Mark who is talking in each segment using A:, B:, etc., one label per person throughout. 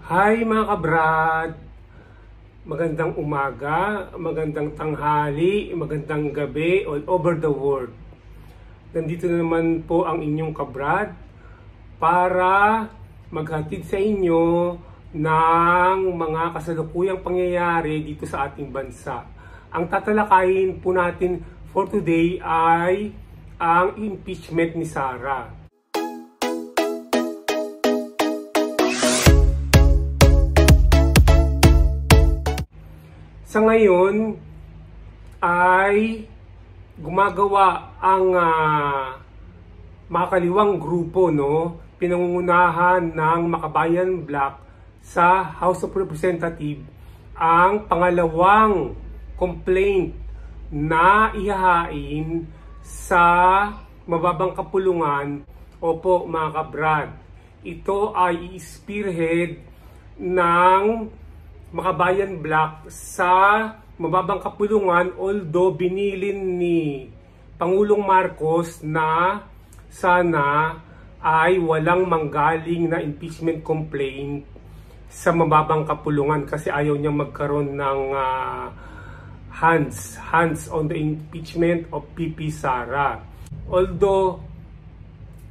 A: Hi mga kabrad! Magandang umaga, magandang tanghali, magandang gabi all over the world. Nandito na naman po ang inyong kabrad para maghatid sa inyo ng mga kasalukuyang pangyayari dito sa ating bansa. Ang tatalakayin po natin for today ay ang impeachment ni Sara. Sa ngayon ay gumagawa ang makakaliwang grupo, pinangungunahan ng Makabayan Bloc sa House of Representatives ang pangalawang complaint na ihahain sa mababang kapulungan. Opo mga kabrad, ito ay i-spearhead ng Makabayan Bloc sa mababang kapulungan, although binilin ni Pangulong Marcos na sana ay walang manggaling na impeachment complaint sa mababang kapulungan kasi ayaw niya magkaroon ng hands on the impeachment of PP Sara. Although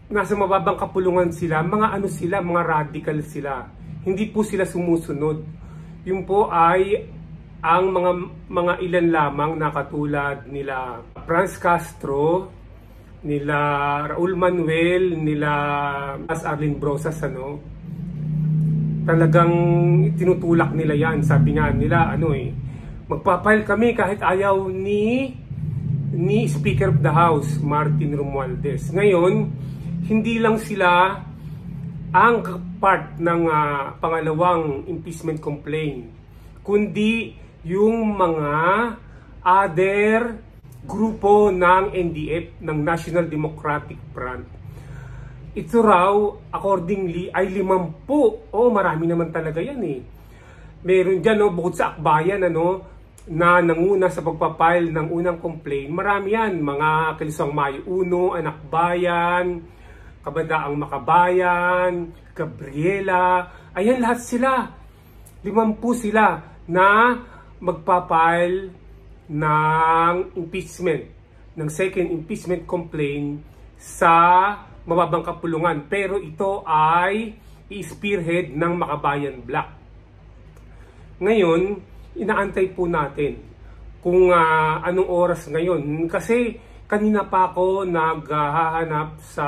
A: nasa mababang kapulungan sila, mga radical sila. Hindi po sila sumusunod. Yung po ay ang mga ilan lamang na katulad nila Franz Castro, nila Raul Manuel, nila Arlene Brosas, talagang tinutulak nila yan. Sabi nga nila, magpapile kami kahit ayaw ni Speaker of the House, Martin Romualdez. Ngayon, hindi lang sila ang part ng pangalawang impeachment complaint, kundi yung mga other grupo ng NDF, ng National Democratic Front. Ito raw, accordingly, ay 50. Marami naman talaga yan Meron dyan, bukod sa akbayan, na nanguna sa pagpapile ng unang complaint. Marami yan, mga Kilusang Mayo 1, Anak Bayan, Kabadaang Makabayan, Gabriela, ayan lahat sila. 50 sila na magpapile ng impeachment, ng second impeachment complaint sa mababang kapulungan. Pero ito ay i-spearhead ng Makabayan Bloc. Ngayon, inaantay po natin kung anong oras ngayon. Kasi kanina pa ako naghahanap sa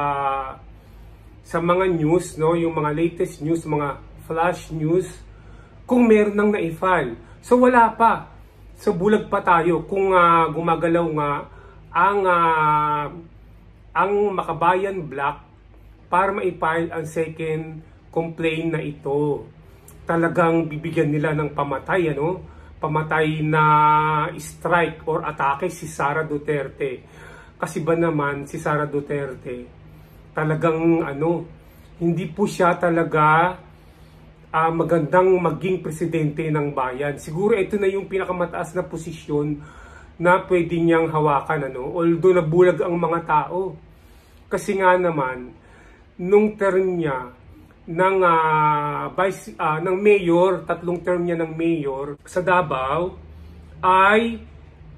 A: mga news, yung mga latest news, mga flash news, kung meron nang na-file. So wala pa. So bulag pa tayo kung gumagalaw nga ang Makabayan Bloc para ma-file ang second complaint na ito. Talagang bibigyan nila ng pamatay, pamatay na strike or atake si Sara Duterte. Kasi ba naman si Sara Duterte talagang hindi po siya talaga magandang maging presidente ng bayan. Siguro ito na yung pinakamataas na posisyon na pwede niyang hawakan, although nabulag ang mga tao. Kasi nga naman nung term niya ng mayor, tatlong term niya ng mayor sa Davao, ay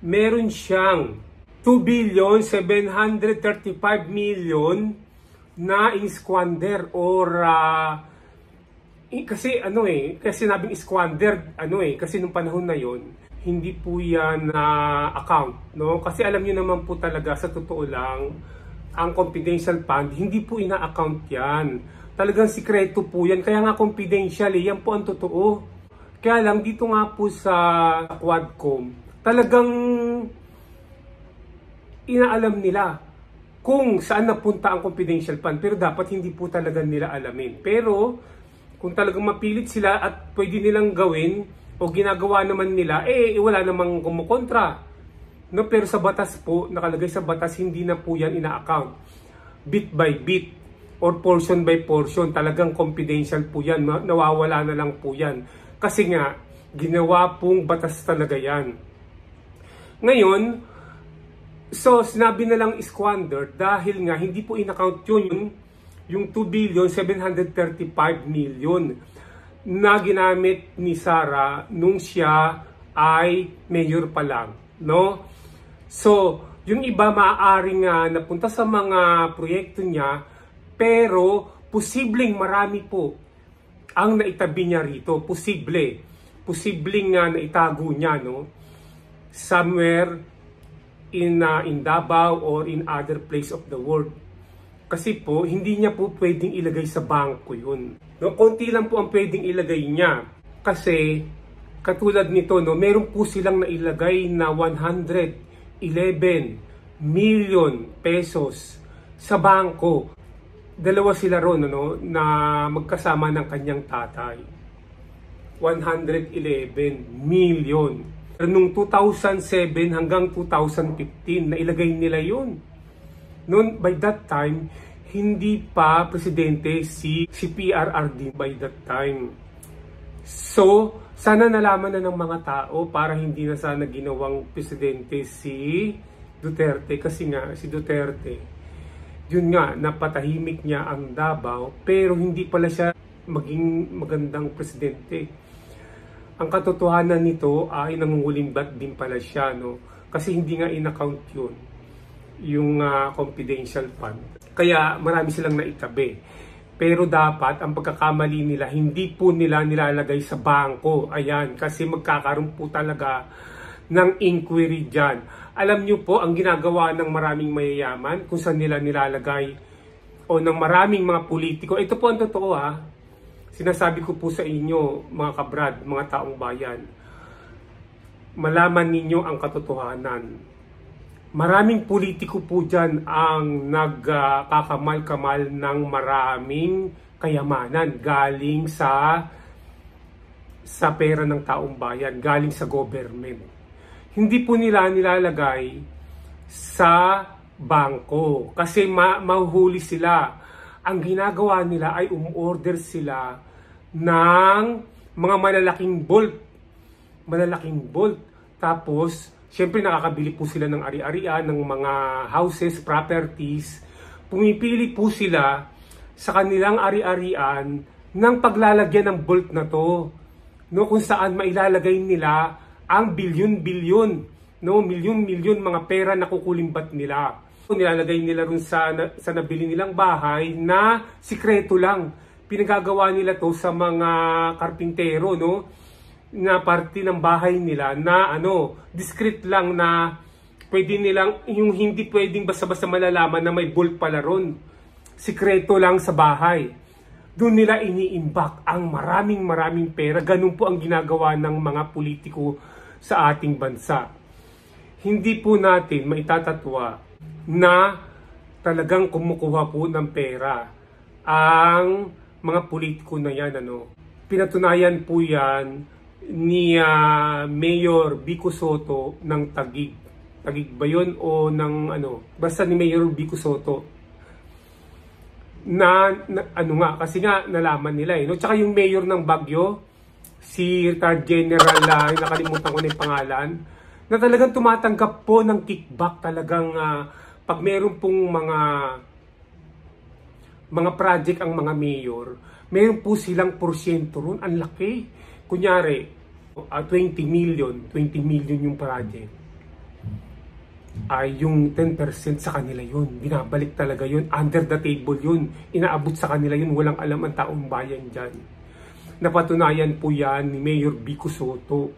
A: meron siyang 2,735,000,000 na in-squander or kasi kasi sinabing squander kasi nung panahon na yon hindi po yan account, kasi alam niyo naman po talaga sa totoo lang ang confidential fund hindi po ina-account yan, talagang sikreto po yan, kaya nga confidential yan po ang totoo. Kaya lang dito nga po sa Quadcom talagang inaalam nila kung saan napunta ang confidential fund, pero dapat hindi po talaga nila alamin. Pero kung talagang mapilit sila at pwede nilang gawin o ginagawa naman nila, wala namang kumukontra. Pero sa batas po, nakalagay sa batas, hindi na po yan ina-account. Bit by bit or portion by portion, talagang confidential po yan. Nawawala na lang po yan. Kasi nga, ginawa pong batas talaga yan. Ngayon, so sinabi na lang squander dahil nga hindi po in-account yun yung 2,735,000,000. na ginamit ni Sara nung siya ay mayor pa lang, no? So, yung iba maaaring napunta sa mga proyekto niya, pero posibleng marami po ang naitabi niya rito. Posibleng naitago niya, no? Somewhere in Davao or in other place of the world. Kasi po, hindi niya po pwedeng ilagay sa bangko yun. No, konti lang po ang pwedeng ilagay niya. Kasi, katulad nito, no, meron po silang nailagay na 111 million pesos sa bangko. Dalawa sila ron, no, na magkasama ng kanyang tatay. 111 million. Noong 2007 hanggang 2015, nailagay nila yun. Noon, by that time, hindi pa presidente si PRRD by that time. So, sana nalaman na ng mga tao para hindi na sana ginawang presidente si Duterte. Kasi nga, si Duterte, yun nga, napatahimik niya ang Davao, pero hindi pala siya maging magandang presidente. Ang katotohanan nito ay nangungulimbat din pala siya, no? Kasi hindi nga in-account yun, yung confidential fund. Kaya marami silang naitabi. Pero dapat, ang pagkakamali nila, hindi po nila nilalagay sa bangko. Ayan, kasi magkakaroon po talaga ng inquiry dyan. Alam nyo po, ang ginagawa ng maraming mayayaman, kung saan nila nilalagay, o ng maraming mga politiko. Ito po ang totoo, ha. Sinasabi ko po sa inyo, mga kabrad, mga taong bayan, malaman ninyo ang katotohanan. Maraming politiko po dyan ang nagkakamal-kamal ng maraming kayamanan galing sa pera ng taong bayan, galing sa government. Hindi po nila nilalagay sa bangko kasi mahuhuli sila. Ang ginagawa nila ay umorder sila ng mga malalaking bolt. Tapos, siyempre nakakabili po sila ng ari-arian, ng mga houses, properties. Pumipili po sila sa kanilang ari-arian ng paglalagyan ng bolt na to. No, kung saan mailalagay nila ang bilyon-bilyon, no, milyon-milyon mga pera na kukulimbat nila. Nilalagay nila rin sa nabili nilang bahay na sikreto lang. Pinagagawa nila to sa mga karpintero, no? Na parte ng bahay nila na discreet lang na pwede nilang, yung hindi pwedeng basta-basta malalaman na may bolt pala ron. Sikreto lang sa bahay. Doon nila iniimbak ang maraming pera. Ganun po ang ginagawa ng mga politiko sa ating bansa. Hindi po natin maitatatwa na talagang kumukuha po ng pera ang mga politiko na yan. Pinatunayan po yan ni Mayor Vico Soto ng Taguig. Taguig ba yun? O ng basta ni Mayor Vico Soto. Kasi nga nalaman nila no? Tsaka yung mayor ng Baguio, si retired general, nakalimutan ko na yung pangalan, na talagang tumatanggap po ng kickback talagang pag meron pong mga project ang mga mayor, meron po silang porsyento ron. Ang laki. Kunyari, 20 million yung project. Ay yung 10% sa kanila yun. Binabalik talaga yun. Under the table yun. Inaabot sa kanila yun. Walang alam ang taong bayan dyan. Napatunayan po yan ni Mayor Vico Soto.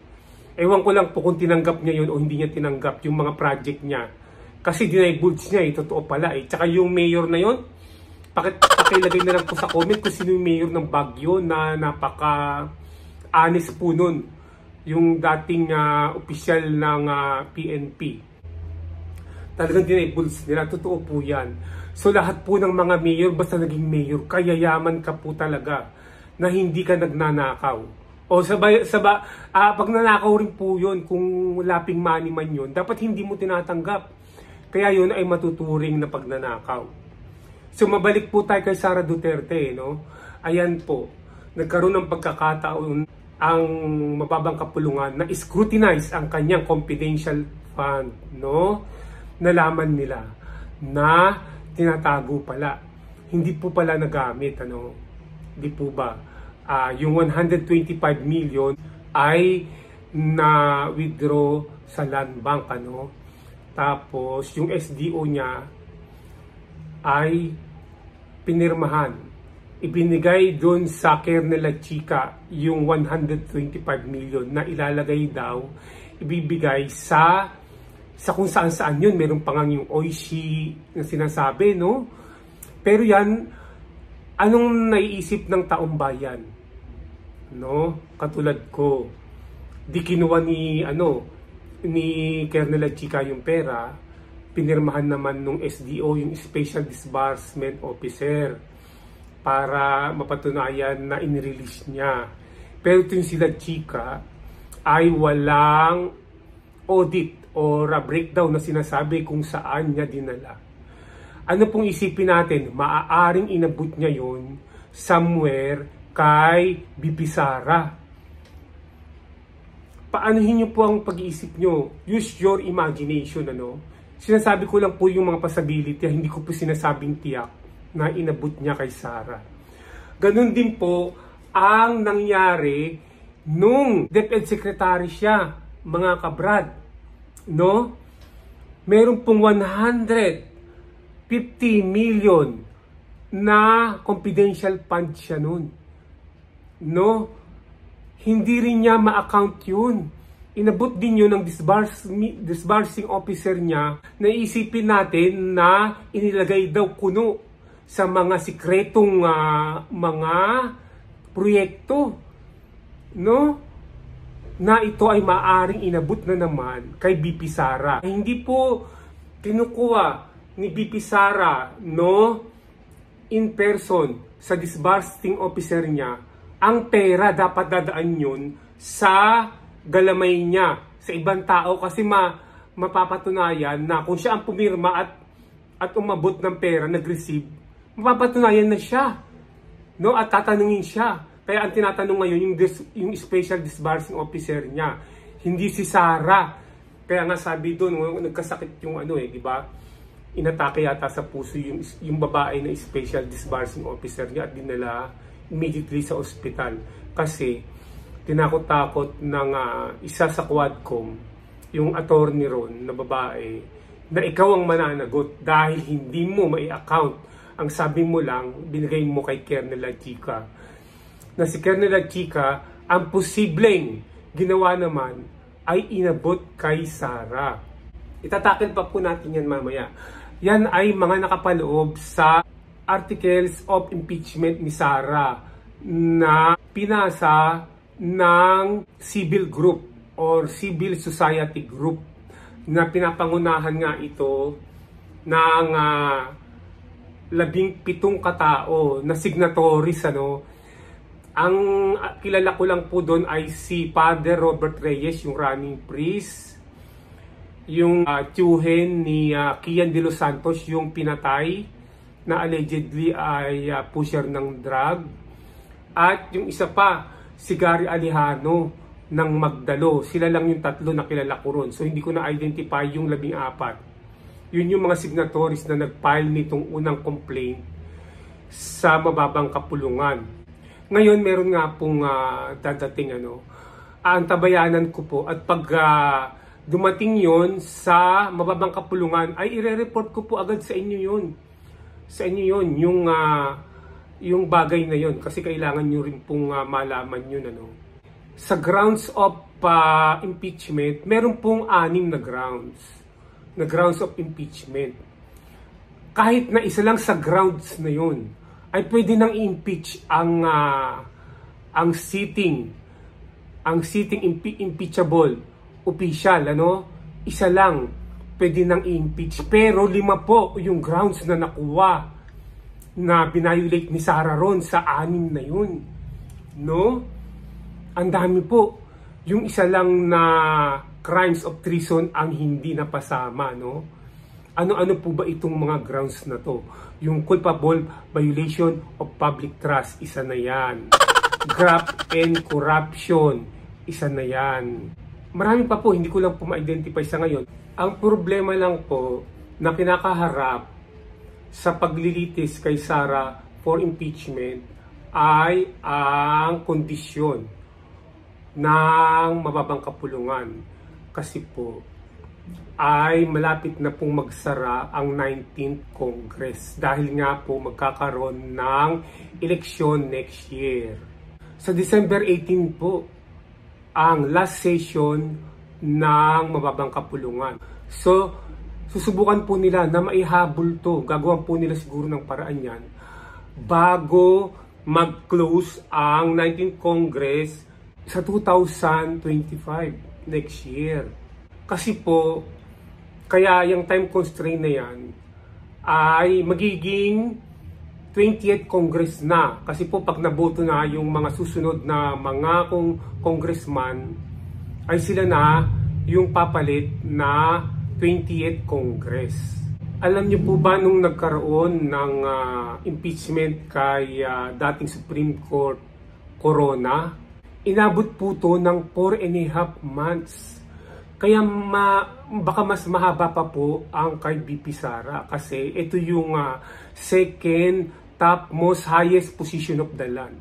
A: Ewan ko lang po kung tinanggap niya yun o hindi niya tinanggap yung mga project niya. Kasi dinibulge niya totoo pala Tsaka yung mayor na yun, pakilagay na lang po sa comment kung sino yung mayor ng Baguio na napaka-honest po nun. Yung dating opisyal ng PNP. Talagang dinibulge nila. Totoo po yan. So lahat po ng mga mayor, basta naging mayor, kayayaman ka po talaga na hindi ka nagnanakaw. O pag nanakaw rin po yun, kung laping money man yun, dapat hindi mo tinatanggap. Kaya yun ay matuturing na pagnanakaw. So mabalik po tayo kay Sara Duterte, no? Ayan po, nagkaroon ng pagkakataon ang mababang kapulungan na scrutinize ang kanyang confidential fund, no? Nalaman nila na tinatago pala. Hindi po pala nagamit, Hindi po ba? yung 125 million ay na-withdraw sa land bank, ano. Tapos yung SDO niya ay pinirmahan. Ibinigay doon sa Kernel at Chica yung 125 million na ilalagay daw, ibibigay sa kung saan yun. Meron pa nga yung Oishi na sinasabi, no? Pero yan, anong naiisip ng taong bayan? No? Katulad ko, di kinuha ni Kernel at Chica yung pera, pinirmahan naman nung SDO, yung Special Disbursement Officer, para mapatunayan na inirelease niya. Pero ito yung sila Chica ay walang audit or breakdown na sinasabi kung saan niya dinala. Ano pong isipin natin? Maaaring inabot niya yun somewhere kay BP Sara. Paanohin niyo po ang pag-iisip niyo? Use your imagination, ano? Sinasabi ko lang po yung mga possibility, hindi ko po sinasabing tiyak na inabot niya kay Sara. Ganon din po ang nangyari nung DepEd Secretary siya, mga kabrad. No? Meron pong 150 million na confidential fund siya nun. No? Hindi rin niya ma-account yun. Inabot din yun ng disbursing officer niya. Naisipin natin na inilagay daw kuno sa mga sikretong mga proyekto, no? Na ito ay maaring inabot na naman kay BP Sara. Hindi po kinukuha ni BP Sara, no, in person sa disbursing officer niya. Ang pera dapat dadaan yun sa galamay niya, sa ibang tao, kasi mapapatunayan na kung siya ang pumirma at umabot ng pera, nag-receive, mapapatunayan na siya, no? At tatanungin siya. Kaya ang tinatanong ngayon yung Special Disbursing Officer niya, hindi si Sara. Kaya nga sabi doon, nagkasakit yung di ba? Inatake yata sa puso yung babae na Special Disbursing Officer niya at dinala immediately sa ospital. Kasi tinakot-takot ng isa sa Quadcom, yung attorney ron na babae, na ikaw ang mananagot dahil hindi mo mai-account. Ang sabi mo lang, binigay mo kay Kernel at Chica. Na si Kernel at Chica, ang posibleng ginawa naman ay inabot kay Sara. Itatakil pa po natin yan mamaya. Yan ay mga nakapaloob sa articles of impeachment ni Sara na pinasa ng civil group or civil society group na pinapangunahan nga ito ng 17 katao na signatories, ano. Ang kilala ko lang po doon ay si Father Robert Reyes, yung running priest, yung tiyuhin ni Kian de los Santos, yung pinatay na allegedly ay pusher ng drug, at yung isa pa si Gary Alejano ng Magdalo. Sila lang yung tatlo na kilala ko ron, so hindi ko na-identify yung 14. Yun yung mga signatories na nag-file nitong unang complaint sa mababang kapulungan. Ngayon, meron nga pong dadating, antabayanan ko po, at pag dumating yon sa mababang kapulungan, ay ire-report ko po agad sa inyo yun. Sa inyo yun, yung bagay na yun, kasi kailangan nyo rin pong malaman yun, Sa grounds of impeachment, meron pong 6 na grounds of impeachment. Kahit na isa lang sa grounds na yun, ay pwede nang i-impeach ang sitting impeachable official, isa lang pwede nang i-impeach. Pero 5 po yung grounds na nakuha na binayolate ni Sara ron sa 6 na yun, no? Ang dami po. Yung isa lang na crimes of treason ang hindi napasama, no? Ano-ano po ba itong mga grounds na to? Yung culpable violation of public trust, isa na yan. Graft and corruption, isa na yan. Marami pa po, hindi ko lang po ma-identify sa ngayon. Ang problema lang po na kinakaharap sa paglilitis kay Sara for impeachment ay ang kondisyon ng mababang kapulungan. Kasi po ay malapit na pong magsara ang 19th Congress dahil nga po magkakaroon ng eleksyon next year. Sa December 18 po ang last session ng mababang kapulungan. So, susubukan po nila na maihabol to. Gagawan po nila siguro ng paraan yan bago mag-close ang 19th Congress sa 2025 next year. Kasi po, kaya yung time constraint na yan ay magiging 20th Congress na. Kasi po pag naboto na yung mga susunod na mga congressman, ay sila na yung papalit na 20th Congress. Alam niyo po ba nung nagkaroon ng impeachment kay dating Supreme Court Corona, inabot po to ng 4.5 months. Kaya baka mas mahaba pa po ang kay BP Sara kasi ito yung second top most highest position of the land.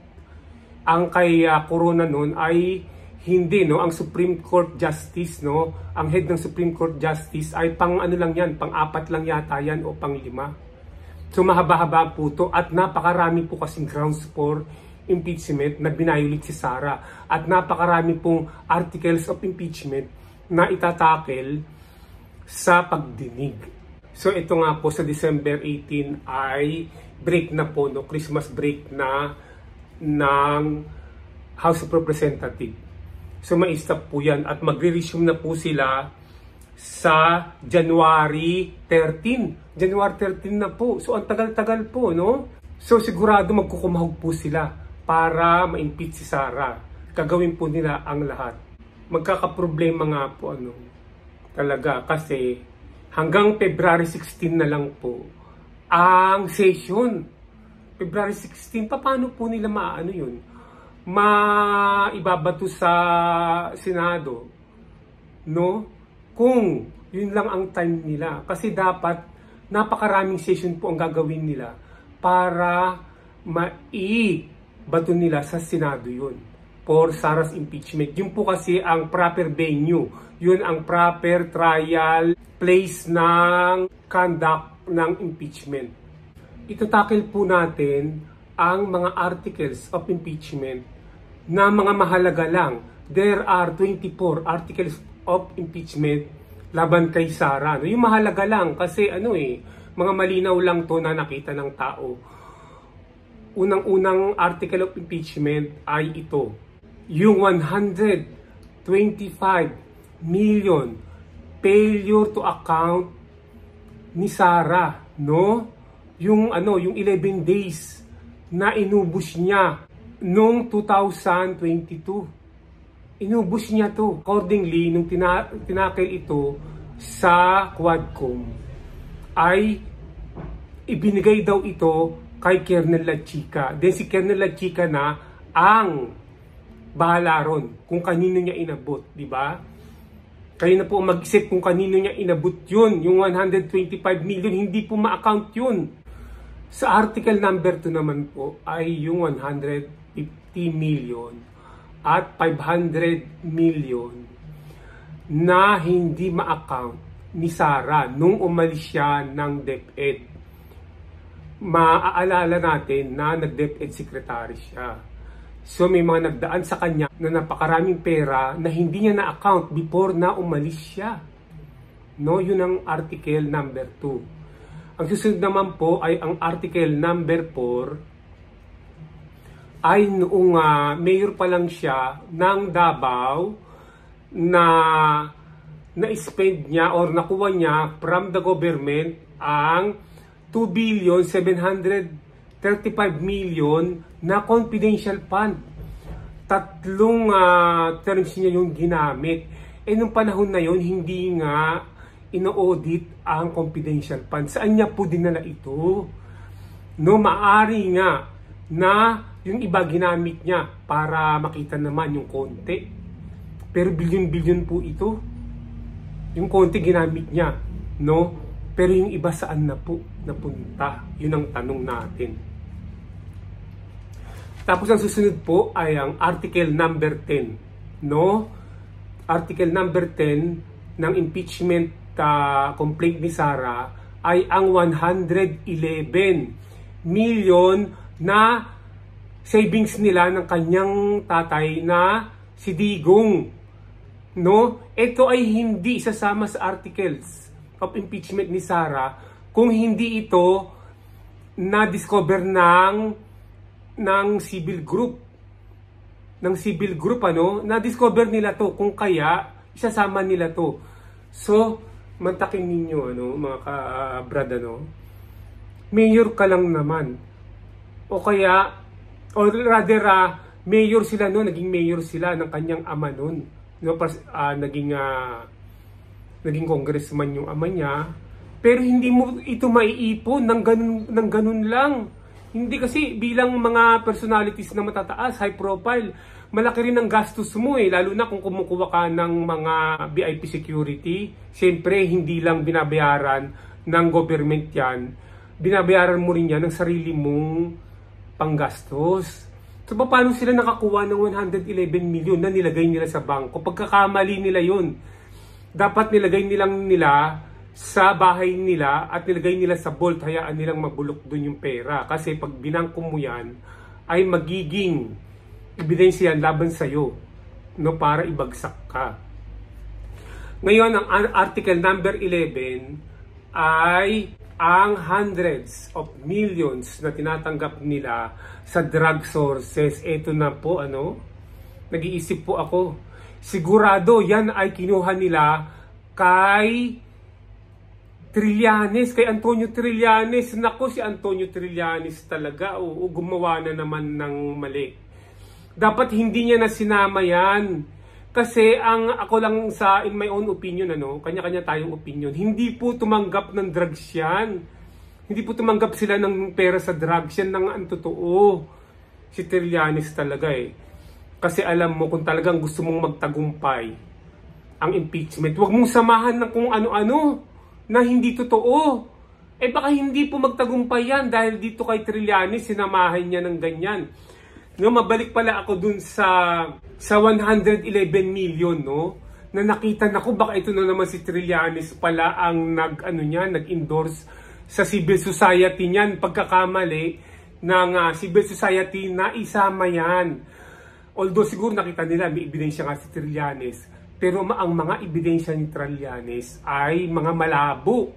A: Ang kay Corona noon ay hindi, no, ang Supreme Court Justice, no, ang head ng Supreme Court Justice ay pang ano lang yan, pang 4 lang yata yan o pang 5. So mahaba-haba po to at napakarami po kasing grounds for impeachment na binayulit si Sara at napakarami pong articles of impeachment na itatakel sa pagdinig. So ito nga po sa December 18 ay break na po, no, Christmas break na ng House of Representatives. So mai-stop po yan at magre-resume na po sila sa January 13. January 13 na po. So ang tagal-tagal po, no? So sigurado magkukumahog po sila para ma-impeach si Sara. Gagawin po nila ang lahat. Magkakaproblema nga po talaga kasi hanggang February 16 na lang po ang session. February 16, paano po nila yun? Maibabato sa Senado, no? Kung yun lang ang time nila. Kasi dapat napakaraming session po ang gagawin nila para maibato nila sa Senado yun for Sara's impeachment. Yun po kasi ang proper venue. Yun ang proper trial place ng conduct ng impeachment. Itatakil po natin ang mga articles of impeachment na mga mahalaga lang. There are 24 articles of impeachment laban kay Sara. No, yung mahalaga lang kasi mga malinaw lang to na nakita ng tao. Unang-unang article of impeachment ay ito. Yung 125 million failure to account ni Sara, no? Yung 11 days na inubos niya noong 2022. Inubos niya to. Accordingly, nung tinakil ito sa Quadcom, ay ibinigay daw ito kay Kernel Lachica. Then si Kernel Lachica na ang bahala ron kung kanino niya inabot, di ba? Kayo na po mag-isip kung kanino niya inabot yun. Yung 125 million, hindi po ma-account yun. Sa article number 2 naman po ay yung 150 million at 500 million na hindi ma-account ni Sara nung umalis siya ng DepEd. Maaalala natin na nag-DepEd secretary siya. So may mga nagdaan sa kanya na napakaraming pera na hindi niya na-account before na umalis siya. No, yun ang article number 2. Ang susunod naman po ay ang article number 4 ay noong mayor pa lang siya ng Davao na na-spend niya or nakuha niya from the government ang 2,735 million na confidential fund. 3 terms niya yung ginamit. Nung panahon na yon hindi nga ino-audit ang confidential fund. Saan niya po dinala ito? No, maari nga na yung iba ginamit niya para makita naman yung konti. Pero bilyon-bilyon po ito. Yung konti ginamit niya, no? Pero yung iba saan na po napunta? Yun ang tanong natin. Tapos ang susunod po ay ang Article number 10, no? Article number 10 ng impeachment complaint ni Sara ay ang 111 million na savings nila ng kanyang tatay na si Digong, no? Ito ay hindi isasama sa articles of impeachment ni Sara kung hindi ito na-discover ng civil group. Ng civil group, na-discover nila to, kung kaya isasama nila to. So, mantakin ninyo, mga ka-brad, mayor ka lang naman. O kaya, or rather, mayor sila, naging mayor sila ng kanyang ama nun. Naging congressman yung ama niya. Pero hindi mo ito maiipon ng ganun lang. Hindi kasi bilang mga personalities na matataas, high profile, malaki rin ang gastos mo lalo na kung kumukuha ka ng mga VIP security. Siyempre, hindi lang binabayaran ng government yan. Binabayaran mo rin yan ng sarili mong panggastos. So, paano sila nakakuha ng 111 million na nilagay nila sa bangko? Pagkakamali nila yun. Dapat nilagay nila sa bahay nila at nilagay nila sa vault, hayaan nilang mabulok dun yung pera. Kasi pag binangko mo yan, ay magiging ebidensya yan laban sa'yo, para ibagsak ka. Ngayon, ang article number 11 ay ang hundreds of millions na tinatanggap nila sa drug sources. Ito na po, nag-iisip po ako. Sigurado yan ay kinuha nila kay Trillanes, kay Antonio Trillanes. Nako, si Antonio Trillanes talaga, gumawa na naman ng mali. Dapat hindi niya na sinama yan. Kasi ako lang in my own opinion, kanya-kanya tayong opinion, hindi po tumanggap ng drugs yan. Hindi po tumanggap sila ng pera sa drugs yan, ang totoo. Si Trillanes talaga Kasi alam mo, kung talagang gusto mong magtagumpay ang impeachment, huwag mong samahan ng kung ano-ano na hindi totoo. Baka hindi po magtagumpay yan dahil dito kay Trillanes, sinamahan niya ng ganyan. Mabalik pala ako dun sa 111 million, na nakita na ko, baka ito na naman si Trillanes pala ang nag-endorse sa civil society niyan. Pagkakamali ng civil society na isama yan. Although siguro nakita nila may ebidensya nga si Trillanes, pero ang mga ebidensya ni Trillanes ay mga malabo.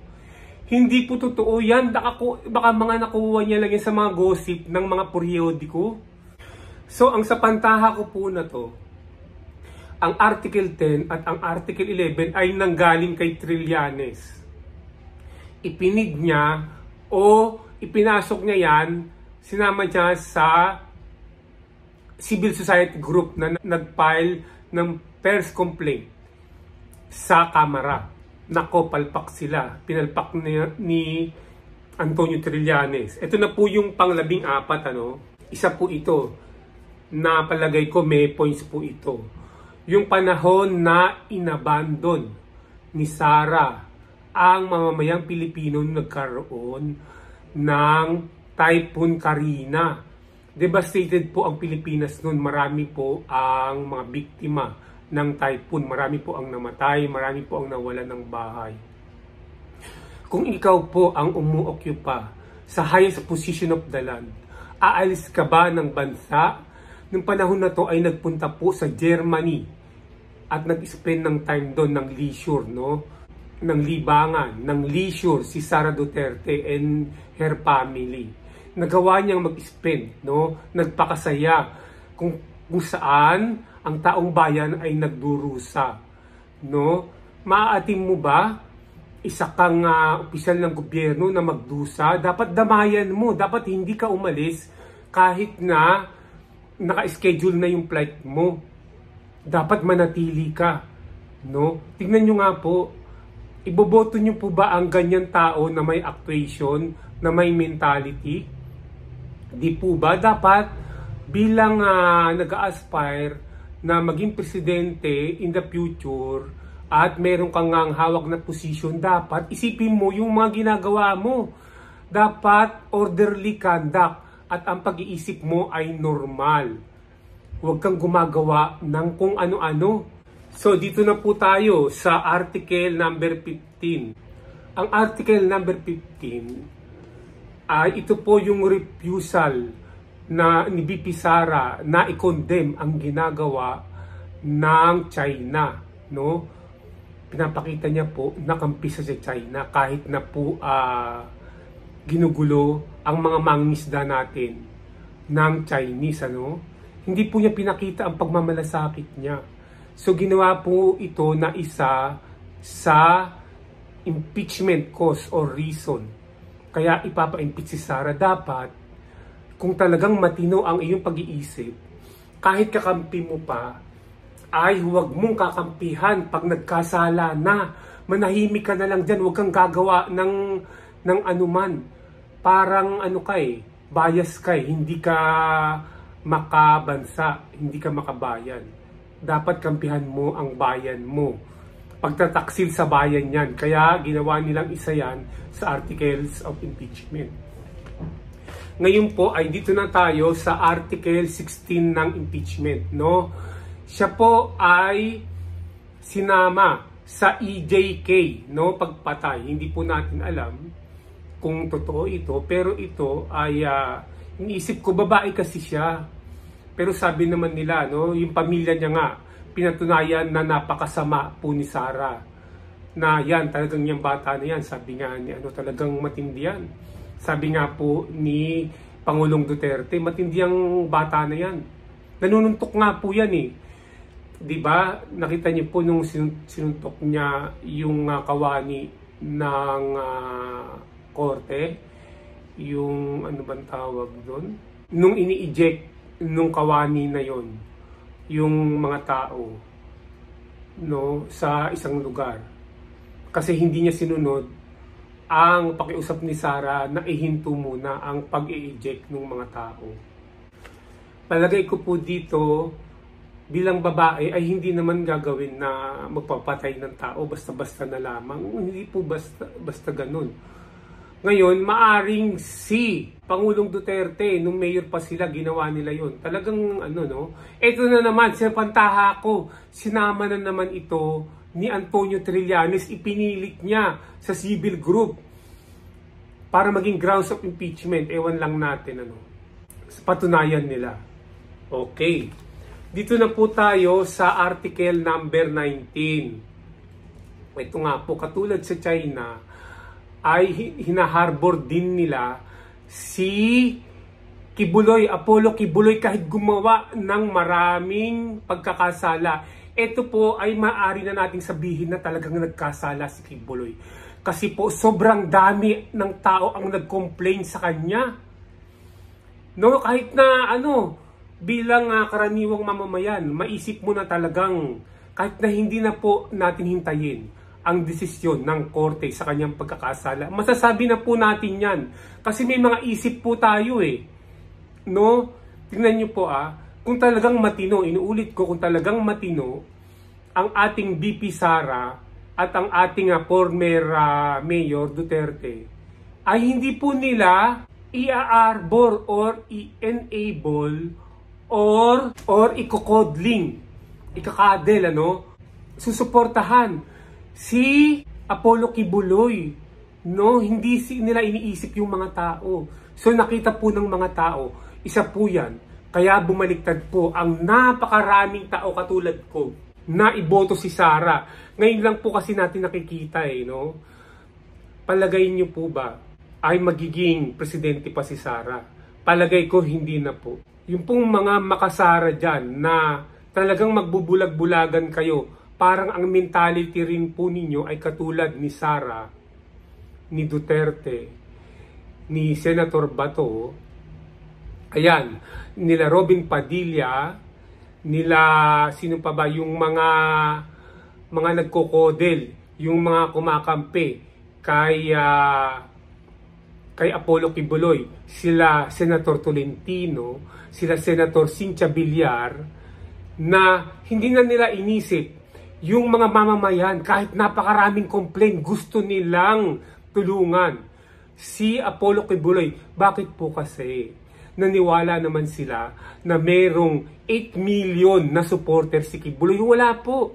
A: Hindi po totoo yan. Baka mga nakuha niya lang yan sa mga gossip ng mga periodiko. So, ang sa pantaha ko po na to, ang Article 10 at ang Article 11 ay nanggaling kay Trillanes. Ipinig niya o ipinasok niya yan, sinama niya sa civil society group na nag-file ng first complaint sa Kamara. Nako, palpak sila. Pinalpak ni Antonio Trillanes. Ito na po yung pang-14, Isa po ito na palagay ko may points po ito. Yung panahon na inabandon ni Sara ang mamamayang Pilipino nagkaroon ng Typhoon Karina. Devastated po ang Pilipinas noon. Marami po ang mga biktima ng typhoon. Marami po ang namatay. Marami po ang nawalan ng bahay. Kung ikaw po ang umuokupya sa highest position of the land, aalis ka ba ng bansa? Nung panahon na to ay nagpunta po sa Germany at nag-spend ng time doon ng leisure, ng libangan, ng leisure si Sara Duterte and her family. Nagawa niyang mag-spend, nagpakasaya kung saan ang taong bayan ay nagdurusa, Maaatim mo ba isa kang opisyal ng gobyerno na magdusa? Dapat damayan mo, dapat hindi ka umalis kahit na naka-schedule na yung flight mo. Dapat manatili ka, Tingnan nyo nga po, iboboto nyo po ba ang ganyan tao na may actuation, na may mentality? Di po ba dapat bilang nag-aspire na maging presidente in the future at meron kang hawak na position, dapat isipin mo yung mga ginagawa mo. Dapat orderly conduct. at ang pag-iisip mo ay normal. Huwag kang gumagawa ng kung ano-ano. So dito na po tayo sa article number 15. Ang article number 15 ay ito po yung refusal na ni BP Sara na i-condemn ang ginagawa ng China, no? Pinapakita niya po na kampi sa China kahit na po ginugulo ang mga mangingisda natin ng Chinese, ano? Hindi po niya pinakita ang pagmamalasakit niya. So ginawa po ito na isa sa impeachment cause or reason. Kaya ipapa-impeach si Sara. Dapat, kung talagang matino ang iyong pag-iisip, kahit kakampi mo pa, ay huwag mong kakampihan pag nagkasala na. Manahimik ka na lang dyan, huwag kang gagawa ng anuman. Parang bias ka hindi ka makabansa, hindi ka makabayan. Dapat kampihan mo ang bayan mo. Pagtataksil sa bayan yan. Kaya ginawa nilang isa yan sa articles of impeachment. Ngayon po ay dito na tayo sa article 16 ng impeachment, no? Siya po ay sinama sa EJK, no, pagpatay. Hindi po natin alam kung totoo ito, pero ito ay iniisip ko babae kasi siya. Pero sabi naman nila, no, yung pamilya niya nga pinatunayan na napakasama po ni Sara. Na yan, talagang yung bata na yan, sabi nga ni talagang matindi yan. Sabi nga po ni Pangulong Duterte, matindi ang bata na yan. Nanununtok nga po yan eh. 'Di ba? Nakita niyo po nung sinuntok niya yung kawani ng korte, yung ano bang tawag doon? Nung ini-eject nung kawani na yon, yung mga tao, no, sa isang lugar. Kasi hindi niya sinunod ang pakiusap ni Sara na ihinto muna ang pag-i-eject ng mga tao. Palagay ko po dito, bilang babae ay hindi naman gagawin na magpapatay ng tao basta-basta na lamang. Hindi po basta ganun. Ngayon, maaring si Pangulong Duterte, nung mayor pa sila, ginawa nila yon. Talagang Ito na naman, sa pantaha ko, sinama na naman ito ni Antonio Trillanes, ipinilit niya sa civil group para maging grounds of impeachment. Ewan lang natin sa patunayan nila. Okay. Dito na po tayo sa article number 19. Ito nga po, katulad sa China, ay hinaharbor din nila si Kibuloy, Apollo Kibuloy, kahit gumawa ng maraming pagkakasala. Ito po ay maaari na nating sabihin na talagang nagkasala si Kibuloy. Kasi po sobrang dami ng tao ang nag-complain sa kanya. No, kahit na bilang karaniwang mamamayan, maisip mo na talagang kahit na hindi na po natin hintayin ang desisyon ng korte sa kanyang pagkakasala. Masasabi na po natin yan. Kasi may mga isip po tayo eh. No? Tingnan nyo po kung talagang matino, inuulit ko, kung talagang matino ang ating BP Sara at ang ating former Mayor Duterte, ay hindi po nila i-arbor or i-enable or ikokodling, ikakadel, susuportahan si Apollo Kibuloy, no? Hindi nila iniisip yung mga tao. So nakita po ng mga tao, isa po yan. Kaya bumaliktad po ang napakaraming tao katulad ko na iboto si Sara. Ngayon lang po kasi natin nakikita no? Palagay niyo po ba ay magiging presidente pa si Sara? Palagay ko hindi na po. Yung pong mga makasara dyan na talagang magbubulag-bulagan kayo, parang ang mentality rin po ninyo ay katulad ni Sara, ni Duterte, ni Senator Bato, ayan, nila Robin Padilla, nila sino pa ba yung mga nagkokodel, yung mga kumakampi kay Apollo Kibuloy, sila Senator Tolentino, sila Senator Cynthia Villar, na hindi na nila inisip yung mga mamamayan, kahit napakaraming complaint, gusto nilang tulungan si Apollo Kibuloy. Bakit po kasi? naniwala naman sila na merong 8 million na supporter si Kibuloy. Wala po.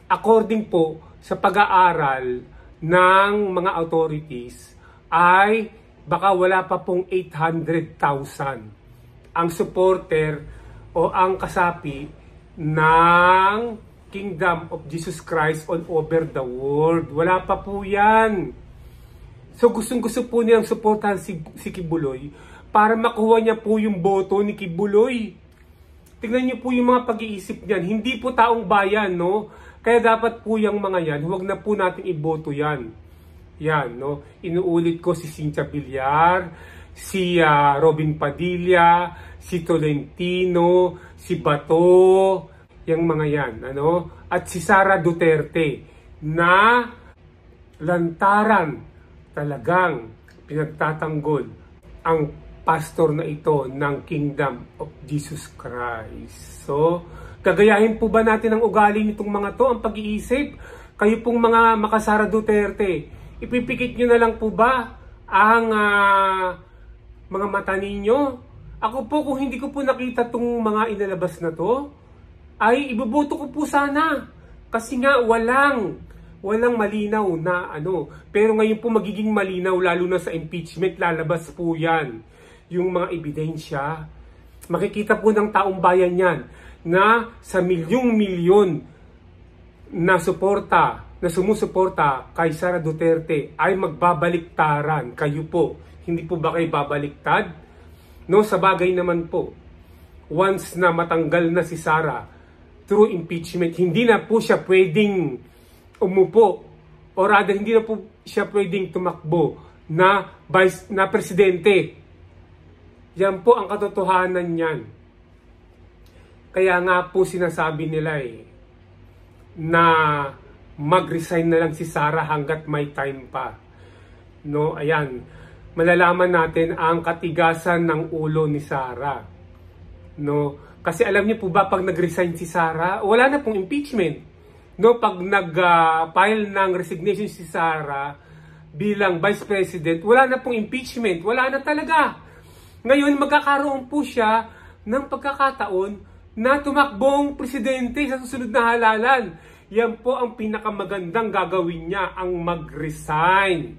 A: According po sa pag-aaral ng mga authorities ay baka wala pa pong 800,000 ang supporter o ang kasapi ng Kingdom of Jesus Christ all over the world. Wala pa po yan. So gustong-gusto po niyang supportahan si Kibuloy para makuha niya po yung boto ni Kibuloy. Tingnan niyo po yung mga pag-iisip niyan. Hindi po taong bayan, no? Kaya dapat po yung mga yan, huwag na po natin iboto yan. Yan, no? Inuulit ko si Cynthia Villar, si Robin Padilla, si Tolentino, si Bato, yung mga yan, ano? At si Sara Duterte na lantaran talagang pinagtatanggol ang pastor na ito ng Kingdom of Jesus Christ. So, gagayahin po ba natin ang ugali nitong mga to, ang pag-iisip? Kayo pong mga makasara Duterte, ipipikit nyo na lang po ba ang mga mata ninyo? Ako po, kung hindi ko po nakita itong mga inalabas na to, ay iboboto ko po sana. Kasi nga walang malinaw na ano. Pero ngayon po magiging malinaw, lalo na sa impeachment, lalabas po yan. Yung mga ebidensya. Makikita po ng taong bayan yan na sa milyong-milyon na sumusuporta kay Sara Duterte ay magbabaliktaran. Kayo po, hindi po ba kayo babaliktad? No, sa bagay naman po, once na matanggal na si Sara through impeachment, hindi na po siya pwedeng umupo o rather hindi na po siya pwedeng tumakbo na presidente. Yan po ang katotohanan niyan. Kaya nga po sinasabi nila na mag-resign na lang si Sara hanggat may time pa. No, ayan. Malalaman natin ang katigasan ng ulo ni Sara. No, kasi alam niyo po ba pag nag-resign si Sara, wala na pong impeachment. No, pag nag-file ng resignation si Sara bilang Vice President, wala na pong impeachment. Wala na talaga. Ngayon magkakaroon po siya ng pagkakataon na tumakbong presidente sa susunod na halalan. Yan po ang pinakamagandang gagawin niya, ang mag-resign.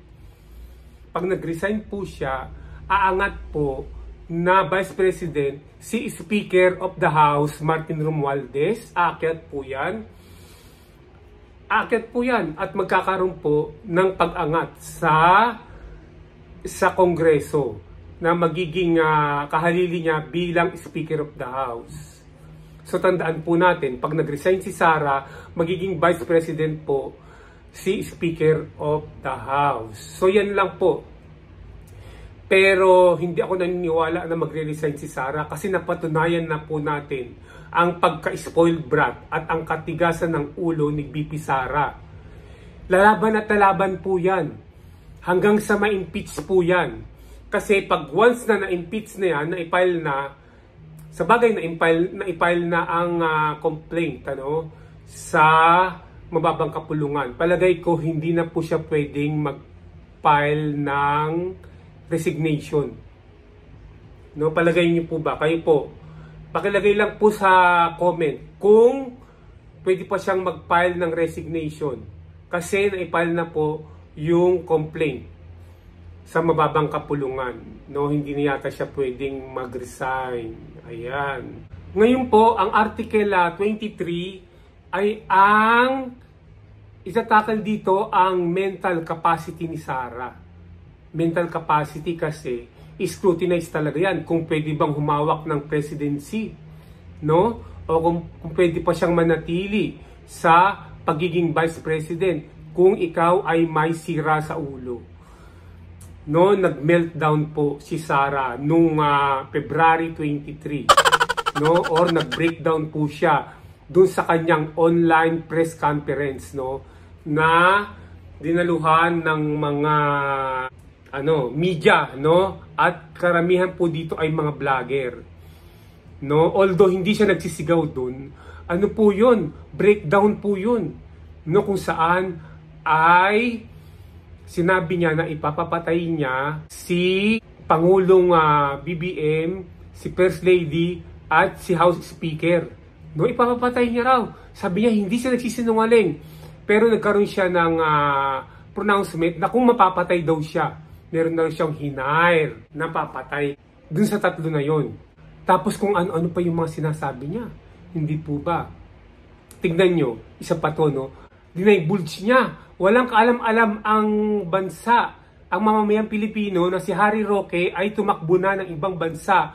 A: Pag nag-resign po siya, aangat po na Vice President si Speaker of the House, Martin Romualdez. Aakyat po yan. Aakyat po yan at magkakaroon po ng pag-angat sa Kongreso na magiging kahalili niya bilang Speaker of the House. So tandaan po natin, pag nag-resign si Sara, magiging Vice President po si Speaker of the House. So yan lang po. Pero hindi ako naniniwala na magre-resign si Sara kasi napatunayan na po natin ang pagka-spoiled brat at ang katigasan ng ulo ni VP Sara. Lalaban at lalaban po yan. Hanggang sa ma-impeach po yan. Kasi pag once na na-impeach na yan, na-file na, sa bagay na-file na ang complaint sa mababang kapulungan. Palagay ko hindi na po siya pwedeng mag-file ng resignation. No, palagay niyo po ba? Kayo po, pakilagay lang po sa comment kung pwede pa siyang mag-file ng resignation. Kasi na-file na po yung complaint sa mababang kapulungan. No, hindi na yata siya pwedeng mag-resign. Ayan. Ngayon po, ang Article 23 ay ang itatakal dito ang mental capacity ni Sara. Mental capacity kasi scrutinize talaga yan kung pwede bang humawak ng presidency, no? O kung pwede pa siyang manatili sa pagiging vice president kung ikaw ay may sira sa ulo. No, nag-meltdown po si Sara nung February 23, no? Or nag-breakdown po siya dun sa kanyang online press conference, no? Na dinaluhan ng mga media, no? At karamihan po dito ay mga vlogger. No, although hindi siya nagsisigaw dun, ano po 'yun? Breakdown po 'yun. No, kung saan ay sinabi niya na ipapapatay niya si Pangulong BBM, si First Lady, at si House Speaker. No, ipapapatay niya raw. Sabi niya, hindi siya nagsisinungaling. Pero nagkaroon siya ng pronouncement na kung mapapatay daw siya, meron na siyang hinire na papatay dun sa tatlo na yon. Tapos kung ano-ano pa yung mga sinasabi niya. Hindi po ba? Tignan nyo, isa pa to, no? Dinibulge niya. Walang kaalam-alam ang bansa, ang mamamayang Pilipino na si Harry Roque ay tumakbo na ng ibang bansa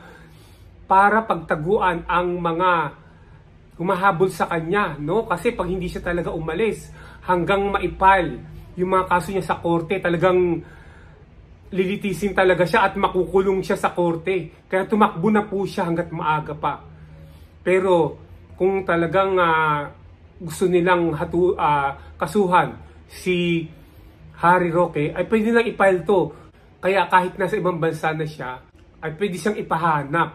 A: para pagtaguan ang mga humahabol sa kanya, no? Kasi pag hindi siya talaga umalis hanggang maipal yung mga kaso niya sa korte, talagang lilitisin talaga siya at makukulong siya sa korte. Kaya tumakbo na po siya hanggat maaga pa. Pero kung talagang gusto nilang kasuhan si Harry Roque, ay pwede nilang i-file to. Kaya kahit nasa ibang bansa na siya, ay pwede siyang ipahanap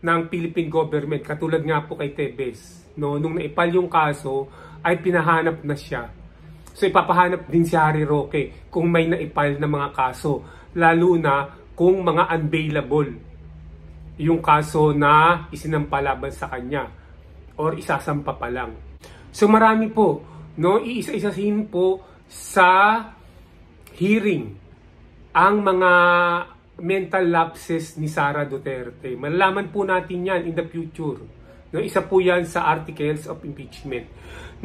A: ng Philippine government. Katulad nga po kay Tebes. No? Nung na-file yung kaso, ay pinahanap na siya. So ipapahanap din si Harry Roque kung may na-file na mga kaso. Lalo na kung mga unbailable yung kaso na isinampalaban sa kanya or isasampa pa lang. So marami po, no, iisa-isahin po sa hearing ang mga mental lapses ni Sara Duterte. Malalaman po natin yan in the future. No, isa po yan sa articles of impeachment.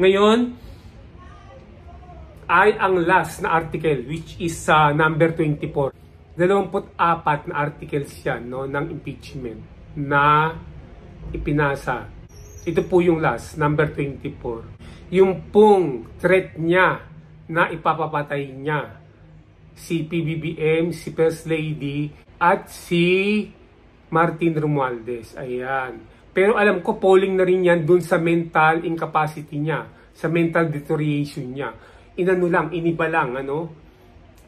A: Ngayon ay ang last na article, which is number 24. 24 na articles yan, no, ng impeachment na ipinasa. Ito po yung last, number 24. Yung pong threat niya na ipapapatay niya si PBBM, si First Lady, at si Martin Romualdez. Ayan. Pero alam ko, polling na rin yan dun sa mental incapacity niya, sa mental deterioration niya. Inano lang, iniba lang, ano?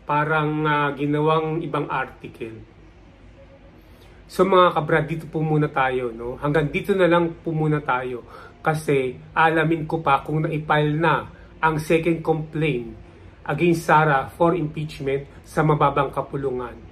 A: Parang ginawang ibang article. So mga kabrad, dito po muna tayo, no? Hanggang dito na lang po muna tayo. Kasi alamin ko pa kung na-file na ang second complaint against Sara for impeachment sa mababang kapulungan.